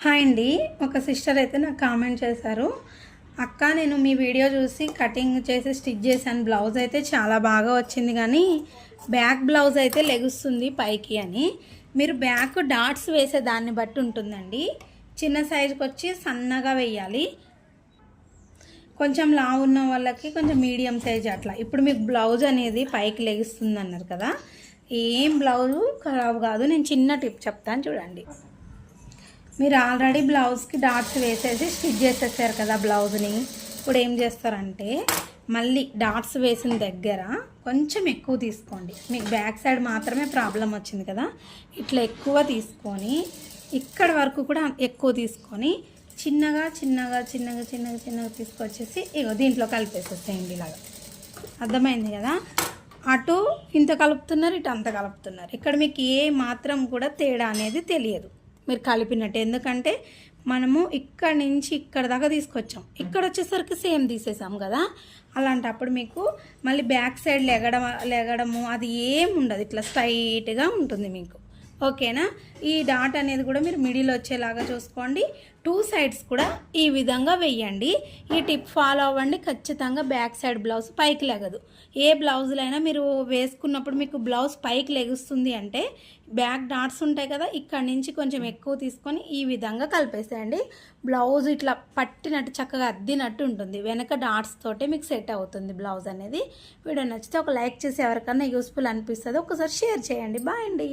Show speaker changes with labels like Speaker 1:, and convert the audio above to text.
Speaker 1: Hi అండి. ఒక sister అయితే నాకు కామెంట్ చేశారు, అక్క నేను మీ వీడియో చూసి కటింగ్ చేసి స్టిచ్ చేశాను, బ్లౌజ్ అయితే చాలా బాగా వచ్చింది కానీ బ్యాక్ బ్లౌజ్ అయితే లెగుస్తుంది పైకి అని. మీరు బ్యాక్ డాట్స్ వేసే దాన్ని బట్టి ఉంటుందండి. చిన్న సైజుకి వచ్చి సన్నగా వేయాలి, కొంచెం లావు ఉన్న వాళ్ళకి కొంచెం మీడియం సైజ్ అట్లా. ఇప్పుడు మీకు బ్లౌజ్ అనేది పైకి లెగుస్తుంది అన్నారు కదా, ఏం బ్లౌజు ఖరాబ్ కాదు. నేను చిన్న టిప్ చెప్తాను చూడండి. మీరు ఆల్రెడీ బ్లౌజ్కి డాట్స్ వేసేసి స్టిచ్ చేసేసారు కదా బ్లౌజ్ని. ఇప్పుడు ఏం చేస్తారంటే మళ్ళీ డాట్స్ వేసిన దగ్గర కొంచెం ఎక్కువ తీసుకోండి. మీకు బ్యాక్ సైడ్ మాత్రమే ప్రాబ్లం వచ్చింది కదా, ఇట్లా ఎక్కువ తీసుకొని ఇక్కడ వరకు కూడా ఎక్కువ తీసుకొని చిన్నగా చిన్నగా చిన్నగా చిన్నగా చిన్నగా తీసుకొచ్చేసి ఇగో దీంట్లో కలిపేసేసేయండి. ఇలాగా అర్థమైంది కదా. అటు ఇంత కలుపుతున్నారు, ఇటు అంత కలుపుతున్నారు. ఇక్కడ మీకు ఏ మాత్రం కూడా తేడా అనేది తెలియదు మీరు కలిపినట్టు. ఎందుకంటే మనము ఇక్కడ నుంచి ఇక్కడ దాకా తీసుకొచ్చాం, ఇక్కడ వచ్చేసరికి సేమ్ తీసేసాం కదా. అలాంటప్పుడు మీకు మళ్ళీ బ్యాక్ సైడ్ లెగడము అది ఏం ఉండదు, ఇట్లా స్ట్రైట్గా ఉంటుంది మీకు. ఓకేనా. ఈ డాట్ అనేది కూడా మీరు మిడిల్ వచ్చేలాగా చూసుకోండి. టూ సైడ్స్ కూడా ఈ విధంగా వేయండి. ఈ టిప్ ఫాలో అవ్వండి, ఖచ్చితంగా బ్యాక్ సైడ్ బ్లౌజ్ పైకి లెగదు. ఏ బ్లౌజులైనా మీరు వేసుకున్నప్పుడు మీకు బ్లౌజ్ పైకి లెగుస్తుంది అంటే బ్యాక్ డాట్స్ ఉంటాయి కదా, ఇక్కడ నుంచి కొంచెం ఎక్కువ తీసుకొని ఈ విధంగా కలిపేసేయండి. బ్లౌజ్ ఇట్లా పట్టినట్టు చక్కగా అద్దినట్టు ఉంటుంది. వెనక డాట్స్ తోటే మీకు సెట్ అవుతుంది బ్లౌజ్ అనేది. వీడియో నచ్చితే ఒక లైక్ చేసి ఎవరికన్నా యూస్ఫుల్ అనిపిస్తుంది ఒకసారి షేర్ చేయండి. బాయ్ అండి.